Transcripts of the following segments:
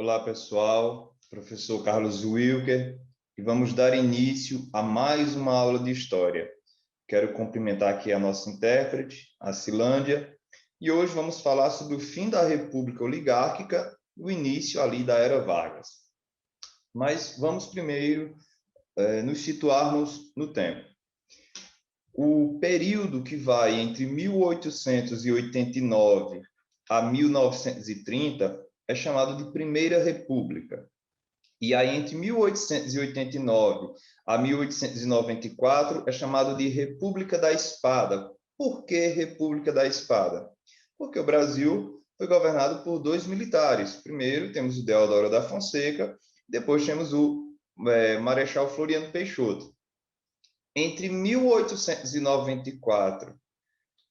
Olá, pessoal. Professor Carlos Wilker, e vamos dar início a mais uma aula de História. Quero cumprimentar aqui a nossa intérprete, a Cilândia, e hoje vamos falar sobre o fim da República Oligárquica e o início ali da Era Vargas. Mas vamos primeiro nos situarmos no tempo. O período que vai entre 1889 a 1930 é chamado de Primeira República. E aí, entre 1889 a 1894, é chamado de República da Espada. Por que República da Espada? Porque o Brasil foi governado por dois militares. Primeiro, temos o Deodoro da Fonseca, depois temos o Marechal Floriano Peixoto. Entre 1894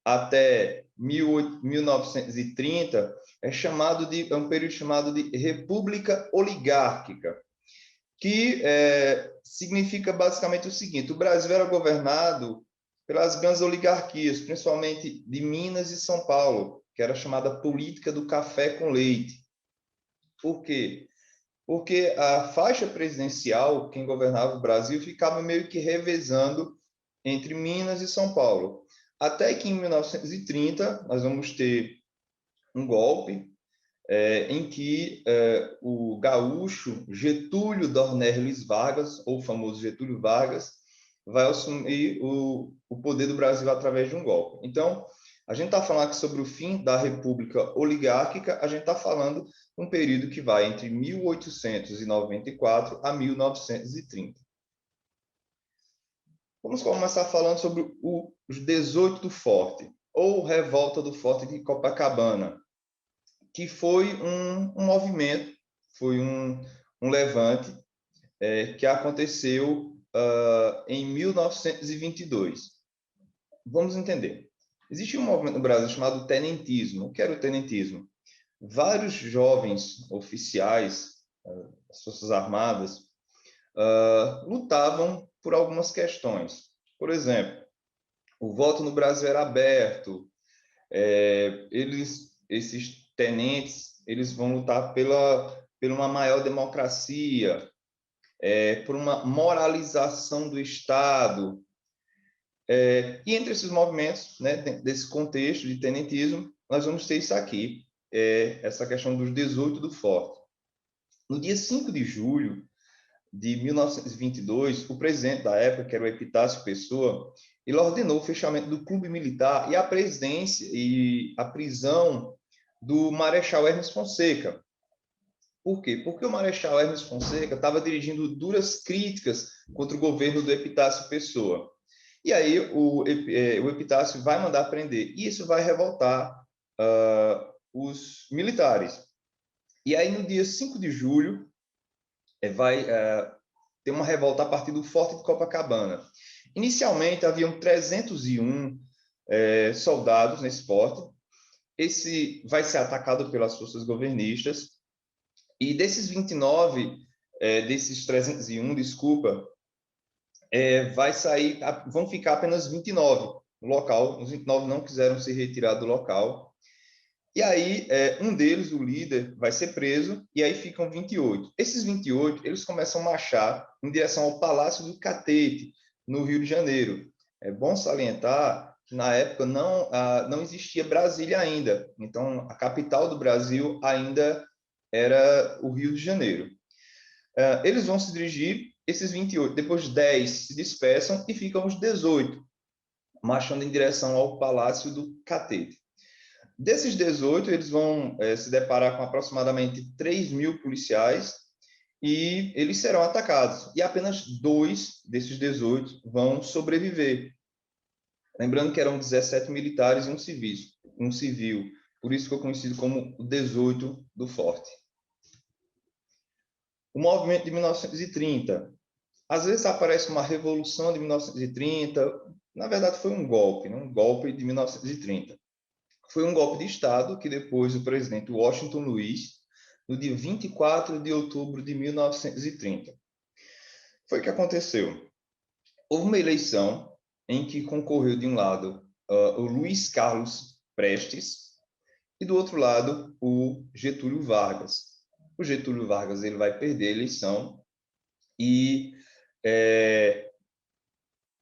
até 1930 é um período chamado de República Oligárquica, que significa basicamente o seguinte: o Brasil era governado pelas grandes oligarquias, principalmente de Minas e São Paulo, que era chamada política do café com leite. Por quê? Porque a faixa presidencial, quem governava o Brasil, ficava meio que revezando entre Minas e São Paulo. Até que em 1930 nós vamos ter um golpe em que o gaúcho Getúlio Dornelles Vargas, ou famoso Getúlio Vargas, vai assumir o poder do Brasil através de um golpe. Então, a gente está falando aqui sobre o fim da República Oligárquica, a gente está falando de um período que vai entre 1894 a 1930. Vamos começar falando sobre os 18 do Forte, ou Revolta do Forte de Copacabana, que foi um movimento, foi um levante que aconteceu em 1922. Vamos entender. Existe um movimento no Brasil chamado tenentismo. O que era o tenentismo? Vários jovens oficiais das Forças Armadas lutavam por algumas questões. Por exemplo, o voto no Brasil era aberto, esses tenentes, eles vão lutar pela uma maior democracia, por uma moralização do Estado. E entre esses movimentos, né, desse contexto de tenentismo, nós vamos ter isso aqui, essa questão dos 18 do Forte. No dia 5 de julho de 1922, o presidente da época, que era o Epitácio Pessoa, ele ordenou o fechamento do clube militar e a presidência e a prisão do Marechal Hermes Fonseca. Por quê? Porque o Marechal Hermes Fonseca estava dirigindo duras críticas contra o governo do Epitácio Pessoa. E aí o Epitácio vai mandar prender, e isso vai revoltar os militares. E aí, no dia 5 de julho, vai ter uma revolta a partir do Forte de Copacabana. Inicialmente, haviam 301 soldados nesse forte. Esse vai ser atacado pelas forças governistas. E desses 29, desses 301, desculpa, vão ficar apenas 29 no local. Os 29 não quiseram se retirar do local. E aí, um deles, o líder, vai ser preso, e aí ficam 28. Esses 28, eles começam a marchar em direção ao Palácio do Catete, no Rio de Janeiro. É bom salientar que, na época, não existia Brasília ainda. Então, a capital do Brasil ainda era o Rio de Janeiro. Eles vão se dirigir, esses 28, depois 10 se dispersam e ficam os 18, marchando em direção ao Palácio do Catete. Desses 18, eles vão se deparar com aproximadamente 3.000 policiais e eles serão atacados. E apenas 2 desses 18 vão sobreviver. Lembrando que eram 17 militares e um civil. Por isso ficou conhecido como o 18 do Forte. O movimento de 1930. Às vezes aparece uma revolução de 1930. Na verdade, foi um golpe, né? Um golpe de 1930. Foi um golpe de Estado que depois o presidente Washington Luiz, no dia 24 de outubro de 1930. Foi o que aconteceu. Houve uma eleição em que concorreu de um lado o Luiz Carlos Prestes e do outro lado o Getúlio Vargas. o Getúlio Vargas ele vai perder a eleição e é,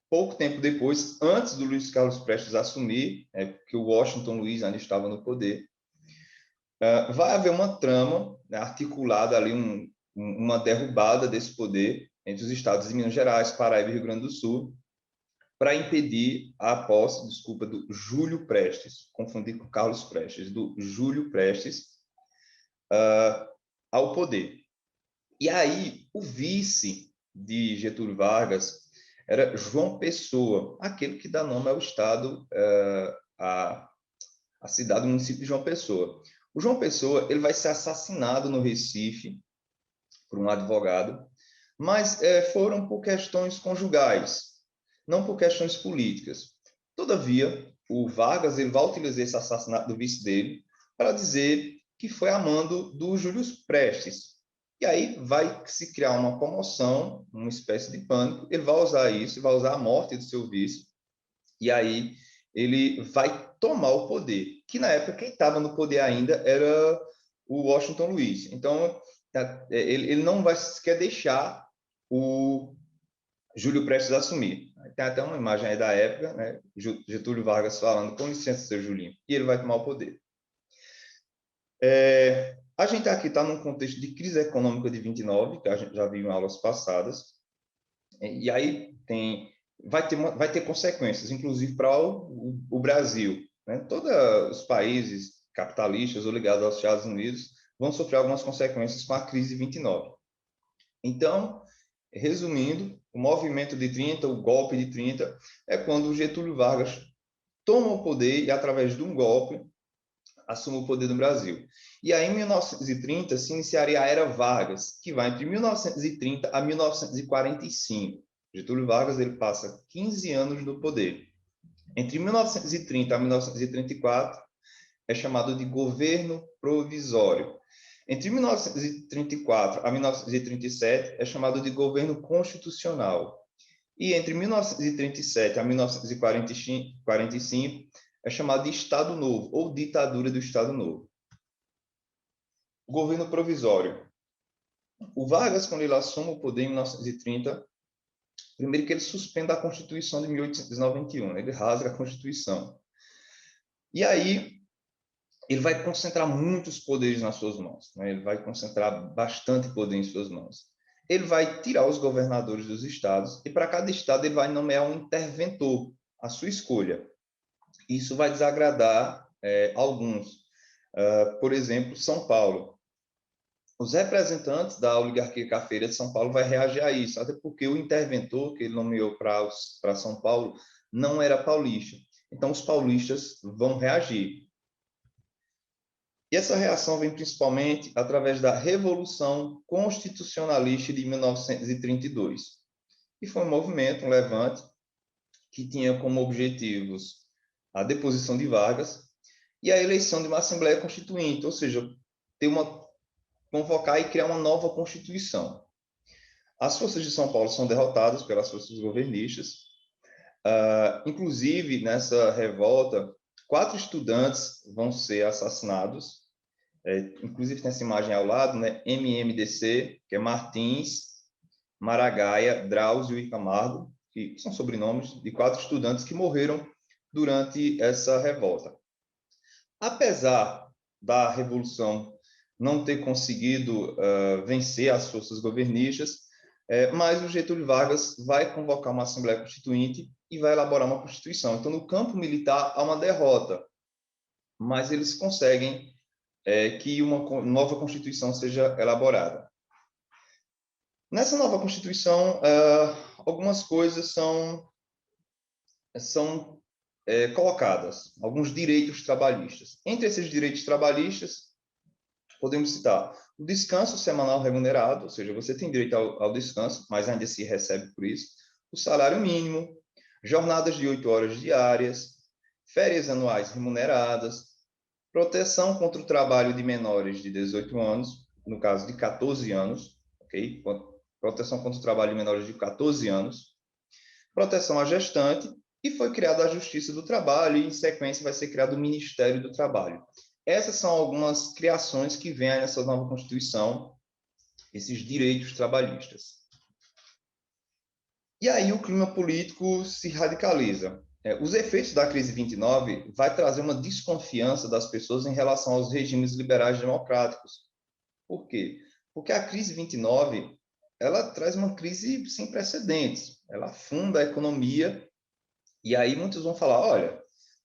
pouco tempo depois, antes do Luiz Carlos Prestes assumir, que o Washington Luiz ainda estava no poder, vai haver uma trama, né, articulada ali, uma derrubada desse poder entre os estados de Minas Gerais, Paraíba e Rio Grande do Sul, para impedir a posse, desculpa, do Júlio Prestes, confundi com Carlos Prestes, do Júlio Prestes ao poder. E aí, o vice de Getúlio Vargas era João Pessoa, aquele que dá nome ao estado, a cidade do município de João Pessoa. O João Pessoa ele vai ser assassinado no Recife por um advogado, mas foram por questões conjugais, não por questões políticas. Todavia, o Vargas ele vai utilizar esse assassinato do vice dele para dizer que foi a mando do Júlio Prestes. E aí vai se criar uma comoção, uma espécie de pânico. Ele vai usar isso, vai usar a morte do seu vice, e aí ele vai tomar o poder, que na época quem estava no poder ainda era o Washington Luiz. Então, ele não vai quer deixar o Júlio Prestes assumir. Tem até uma imagem aí da época, né? Getúlio Vargas falando, com licença, seu Julinho, e ele vai tomar o poder. A gente aqui está num contexto de crise econômica de 29, que a gente já viu em aulas passadas, e aí vai ter consequências, inclusive para o Brasil. Né? Todos os países capitalistas ou ligados aos Estados Unidos vão sofrer algumas consequências com a crise de 29. Então, resumindo, o movimento de 30, o golpe de 30, é quando o Getúlio Vargas toma o poder e, através de um golpe, assume o poder do Brasil. E aí, em 1930, se iniciaria a Era Vargas, que vai entre 1930 a 1945. Getúlio Vargas ele passa 15 anos no poder. Entre 1930 a 1934, é chamado de governo provisório. Entre 1934 a 1937, é chamado de governo constitucional. E entre 1937 a 1945, é chamado de Estado Novo, ou ditadura do Estado Novo. O governo provisório. O Vargas, quando ele assume o poder em 1930, primeiro que ele suspende a Constituição de 1891, ele rasga a Constituição. E aí, ele vai concentrar muitos poderes nas suas mãos, né? Ele vai concentrar bastante poder em suas mãos. Ele vai tirar os governadores dos estados e para cada estado ele vai nomear um interventor, à sua escolha. Isso vai desagradar alguns. Por exemplo, São Paulo. Os representantes da oligarquia cafeira de São Paulo vai reagir a isso, até porque o interventor que ele nomeou para São Paulo não era paulista. Então, os paulistas vão reagir. E essa reação vem principalmente através da Revolução Constitucionalista de 1932, que foi um movimento, um levante, que tinha como objetivos a deposição de Vargas e a eleição de uma Assembleia Constituinte, ou seja, convocar e criar uma nova Constituição. As forças de São Paulo são derrotadas pelas forças governistas. Inclusive, nessa revolta, 4 estudantes vão ser assassinados. Inclusive, tem essa imagem ao lado, né? MMDC, que é Martins, Maragaia, Drauzio e Camargo, que são sobrenomes de 4 estudantes que morreram durante essa revolta. Apesar da Revolução não ter conseguido vencer as forças governistas, mas o Getúlio Vargas vai convocar uma Assembleia Constituinte e vai elaborar uma Constituição. Então, no campo militar, há uma derrota, mas eles conseguem que uma nova Constituição seja elaborada. Nessa nova Constituição, algumas coisas são colocadas, alguns direitos trabalhistas. Entre esses direitos trabalhistas, podemos citar o descanso semanal remunerado, ou seja, você tem direito ao descanso, mas ainda se recebe por isso, o salário mínimo, jornadas de 8 horas diárias, férias anuais remuneradas, proteção contra o trabalho de menores de 18 anos, no caso de 14 anos, ok? Proteção contra o trabalho de menores de 14 anos, proteção à gestante, e foi criada a Justiça do Trabalho, e em sequência vai ser criado o Ministério do Trabalho. Essas são algumas criações que vêm nessa nova Constituição, esses direitos trabalhistas. E aí o clima político se radicaliza. Os efeitos da crise 29 vai trazer uma desconfiança das pessoas em relação aos regimes liberais democráticos. Por quê? Porque a crise 29 ela traz uma crise sem precedentes. Ela afunda a economia e aí muitos vão falar, olha,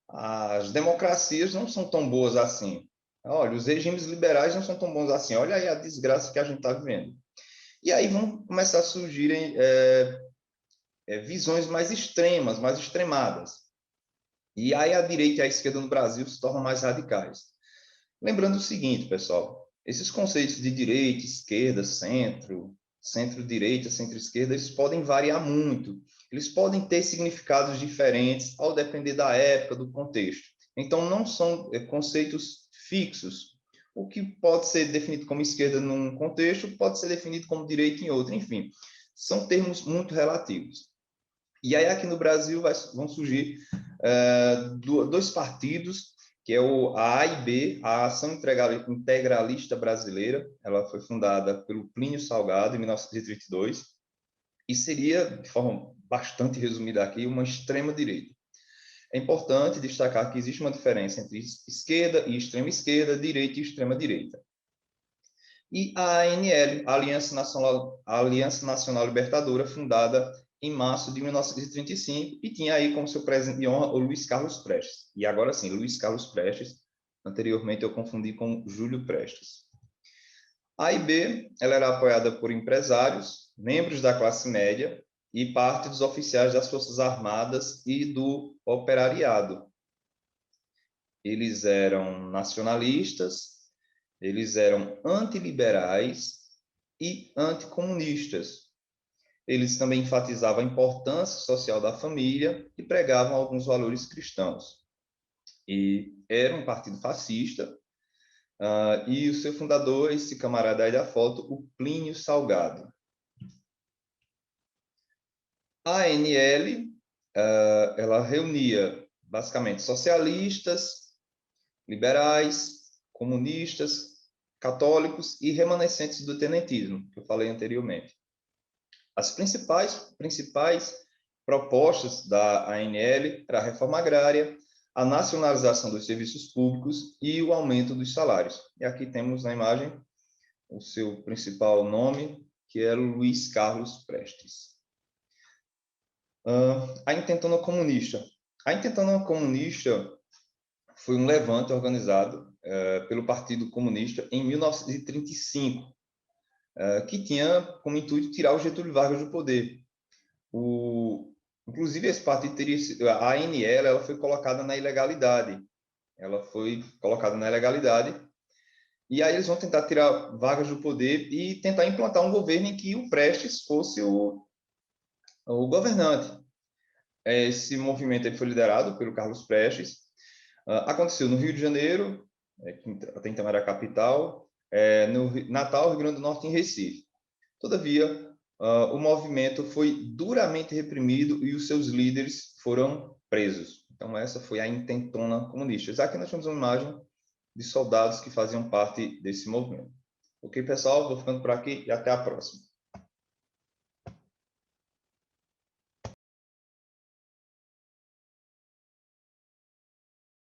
as democracias não são tão boas assim. Olha, os regimes liberais não são tão bons assim. Olha aí a desgraça que a gente está vivendo. E aí vão começar a surgirem visões mais extremas, mais extremadas. E aí a direita e a esquerda no Brasil se tornam mais radicais. Lembrando o seguinte, pessoal, esses conceitos de direita, esquerda, centro, centro-direita, centro-esquerda, eles podem variar muito. Eles podem ter significados diferentes ao depender da época, do contexto. Então, não são conceitos fixos. O que pode ser definido como esquerda num contexto pode ser definido como direita em outro. Enfim, são termos muito relativos. E aí, aqui no Brasil, vão surgir dois partidos, que é a AIB, a Ação Integralista Brasileira. Ela foi fundada pelo Plínio Salgado, em 1922, e seria, de forma bastante resumida aqui, uma extrema-direita. É importante destacar que existe uma diferença entre esquerda e extrema-esquerda, direita e extrema-direita. E a ANL, a Aliança Nacional Libertadora, fundada em março de 1935, e tinha aí como seu presidente de honra o Luiz Carlos Prestes. E agora sim, Luiz Carlos Prestes. Anteriormente eu confundi com Júlio Prestes. A AIB, ela era apoiada por empresários, membros da classe média e parte dos oficiais das Forças Armadas e do operariado. Eles eram nacionalistas, eles eram antiliberais e anticomunistas. Eles também enfatizavam a importância social da família e pregavam alguns valores cristãos. E era um partido fascista, e o seu fundador, esse camarada aí da foto, o Plínio Salgado. A ANL, ela reunia basicamente socialistas, liberais, comunistas, católicos e remanescentes do tenentismo, que eu falei anteriormente. As principais propostas da ANL era a reforma agrária, a nacionalização dos serviços públicos e o aumento dos salários. E aqui temos na imagem o seu principal nome, que era Luiz Carlos Prestes. A Intentona Comunista. A Intentona Comunista foi um levante organizado pelo Partido Comunista em 1935, que tinha como intuito tirar o Getúlio Vargas do poder. Inclusive, esse partido a ANL, ela foi colocada na ilegalidade. Ela foi colocada na ilegalidade. E aí eles vão tentar tirar Vargas do poder e tentar implantar um governo em que o Prestes fosse o governante. Esse movimento ele foi liderado pelo Carlos Prestes. Aconteceu no Rio de Janeiro, que até então era a capital, no Natal, Rio Grande do Norte e em Recife. Todavia, o movimento foi duramente reprimido e os seus líderes foram presos. Então, essa foi a Intentona Comunista. Aqui nós temos uma imagem de soldados que faziam parte desse movimento. Ok, pessoal? Vou ficando por aqui e até a próxima.